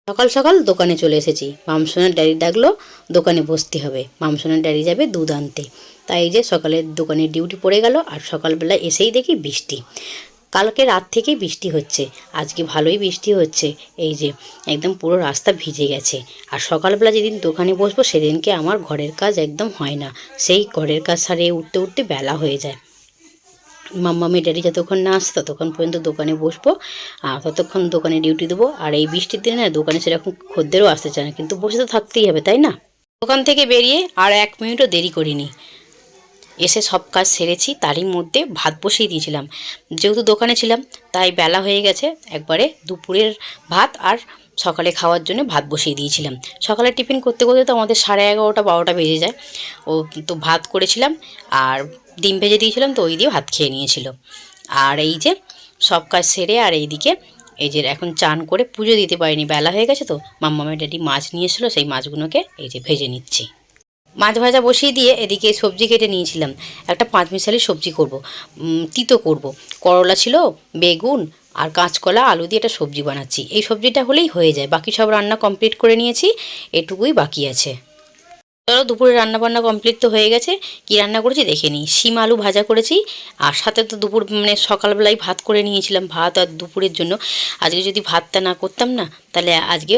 সকাল সকাল দোকানে চলে এসেছি। মামসোনার ড্যাডি ডাকলো দোকানে বসতে হবে। মামসোনার ড্যাডি যাবে দুধ আনতে। তাই এই যে সকালে দোকানে ডিউটি পড়ে গেল। আর সকালবেলা এসেই দেখি বৃষ্টি। কালকে রাত থেকেই বৃষ্টি হচ্ছে, আজকে ভালোই বৃষ্টি হচ্ছে। এই যে একদম পুরো রাস্তা ভিজে গেছে। আর সকালবেলা যেদিন দোকানে বসবো সেদিনকে আমার ঘরের কাজ একদম হয় না। সেই ঘরের কাজ সারিয়ে উঠতে উঠতে বেলা হয়ে যায়। মাম্মামি ড্যাডি যতক্ষণ না আসছে ততক্ষণ পর্যন্ত দোকানে বসবো, আর ততক্ষণ দোকানে ডিউটি দেবো। আর এই বৃষ্টির দিনে না দোকানে সেরকম খদ্দেরও আসতে চায় না, কিন্তু বসে তো থাকতেই হবে, তাই না? দোকান থেকে বেরিয়ে আর 1 মিনিটও দেরি করিনি, এসে সব কাজ সেরেছি। তারই মধ্যে ভাত বসিয়ে দিয়েছিলাম। যেহেতু দোকানে ছিলাম তাই বেলা হয়ে গেছে, একবারে দুপুরের ভাত আর সকালে খাওয়ার জন্য ভাত বসিয়ে দিয়েছিলাম। সকালে টিফিন করতে করতে তো আমাদের 11:30 12টা বেজে যায়। ও তো ভাত করেছিলাম আর ডিম ভেজে দিয়েছিলাম, তো ওই দিয়ে ভাত খেয়ে নিয়েছিল। আর এই যে সব কাজ সেরে আর এইদিকে এই যে এখন চান করে পুজো দিতে পারিনি, বেলা হয়ে গেছে। তো মাম্মামের ড্যাডি মাছ নিয়ে এসেছিলো, সেই মাছগুলোকে এই যে ভেজে নিচ্ছি। মাছ ভাজা বসিয়ে দিয়ে এদিকে সবজি কেটে নিয়েছিলাম। একটা পাঁচমিশালি সবজি করব, তিতো করব। করলা ছিল, বেগুন আর কাঁচকলা আলু দিয়ে একটা সবজি বানাচ্ছি। এই সবজিটা হলেই হয়ে যায়, বাকি সব রান্না কমপ্লিট করে নিয়েছি, এটুকুই বাকি আছে। চলো, দুপুরে রান্নাবান্না কমপ্লিট তো হয়ে গেছে। কী রান্না করেছি দেখে নিই। শিম আলু ভাজা করেছি, আর সাথে তো দুপুর মানে সকালবেলায় ভাত করে নিয়েছিলাম, ভাত আর দুপুরের জন্য। আজকে যদি ভাতটা না করতাম না, তাহলে আজকে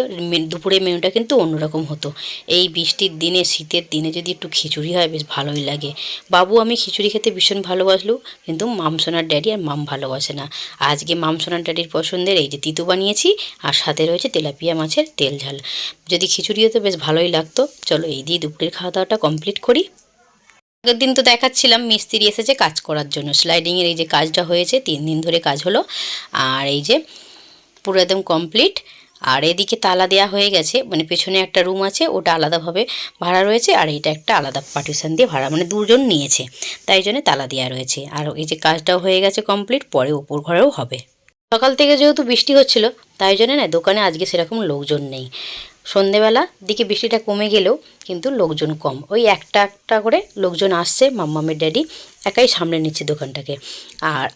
দুপুরের মেনুটা কিন্তু অন্যরকম হতো। এই বৃষ্টির দিনে, শীতের দিনে যদি একটু খিচুড়ি হয় বেশ ভালোই লাগে। বাবু আমি খিচুড়ি খেতে ভীষণ ভালোবাসলো, কিন্তু মামসোনার ড্যাডি আর মাম ভালোবাসে না। আজকে মামসোনার ড্যাডির পছন্দের এই যে তিতো বানিয়েছি, আর সাথে রয়েছে তেলাপিয়া মাছের তেল ঝাল। যদি খিচুড়ি হতো বেশ ভালোই লাগতো। চলো এই দিয়ে দুপুরের খাওয়া দাওয়াটা কমপ্লিট করি। আগের দিন তো দেখাচ্ছিলাম মিস্ত্রি এসেছে কাজ করার জন্য। স্লাইডিংয়ের এই যে কাজটা হয়েছে, 3 দিন ধরে কাজ হলো। আর এই যে পুরো একদম কমপ্লিট। আর এদিকে তালা দেওয়া হয়ে গেছে, মানে পেছনে একটা রুম আছে, ওটা আলাদাভাবে ভাড়া রয়েছে। আর এইটা একটা আলাদা পার্টিশন দিয়ে ভাড়া, মানে দুজন নিয়েছে, তাই জন্য তালা দেওয়া রয়েছে। আর এই যে কাজটাও হয়ে গেছে কমপ্লিট, পরে ওপর ঘরেও হবে। সকাল থেকে যেহেতু বৃষ্টি হচ্ছিল, তাই জন্য না দোকানে আজকে সেরকম লোকজন নেই। সন্ধেবেলা দিকে বৃষ্টিটা কমে গেলেও কিন্তু লোকজন কম, ওই একটা একটা করে লোকজন আসছে। মাম্মামের ড্যাডি একাই সামলে নিচ্ছে দোকানটাকে। আর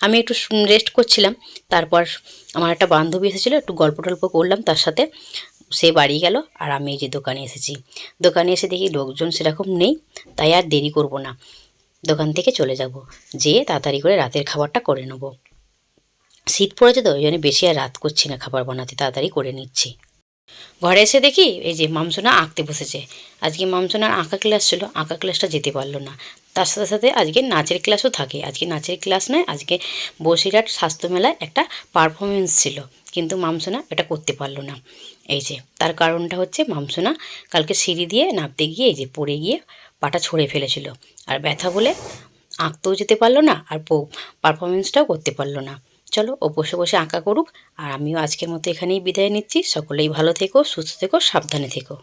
আমি একটু রেস্ট করছিলাম। তারপর আমার একটা বান্ধবী এসেছিলো, একটু গল্প টল্প করলাম তার সাথে। সে বাড়ি গেল আর আমি এই যে দোকানে এসেছি। দোকানে এসে দেখি লোকজন সেরকম নেই, তাই আর দেরি করব না, দোকান থেকে চলে যাব, যেয়ে তাড়াতাড়ি করে রাতের খাবারটা করে নেব। শীত পড়েছে তো ওই জন্য বেশি আর রাত করছি না খাবার বানাতে, তাড়াতাড়ি করে নিচ্ছি। ঘরে এসে দেখি এই যে মামসোনা আঁকতে বসেছে। আজকে মামসোনার আঁকা ক্লাস ছিল, আঁকা ক্লাসটা যেতে পারলো না। তার সাথে সাথে আজকে নাচের ক্লাসও থাকে। আজকে নাচের ক্লাস নয়, আজকে বসিরহাট স্বাস্থ্য মেলায় একটা পারফরমেন্স ছিল, কিন্তু মামসোনা এটা করতে পারলো না। এই যে তার কারণটা হচ্ছে মামসোনা কালকে সিঁড়ি দিয়ে নামতে গিয়ে এই যে পড়ে গিয়ে পাটা ছড়ে ফেলেছিল। আর ব্যথা বলে আঁকতেও যেতে পারলো না, আর পারফরমেন্সটাও করতে পারলো না। চলো ও বসে বসে আঁকা করুক, আর আমিও আজকের মতো এখানেই বিদায় নিচ্ছি। সকলেই ভালো থেকো, সুস্থ থেকো, সাবধানে থেকো।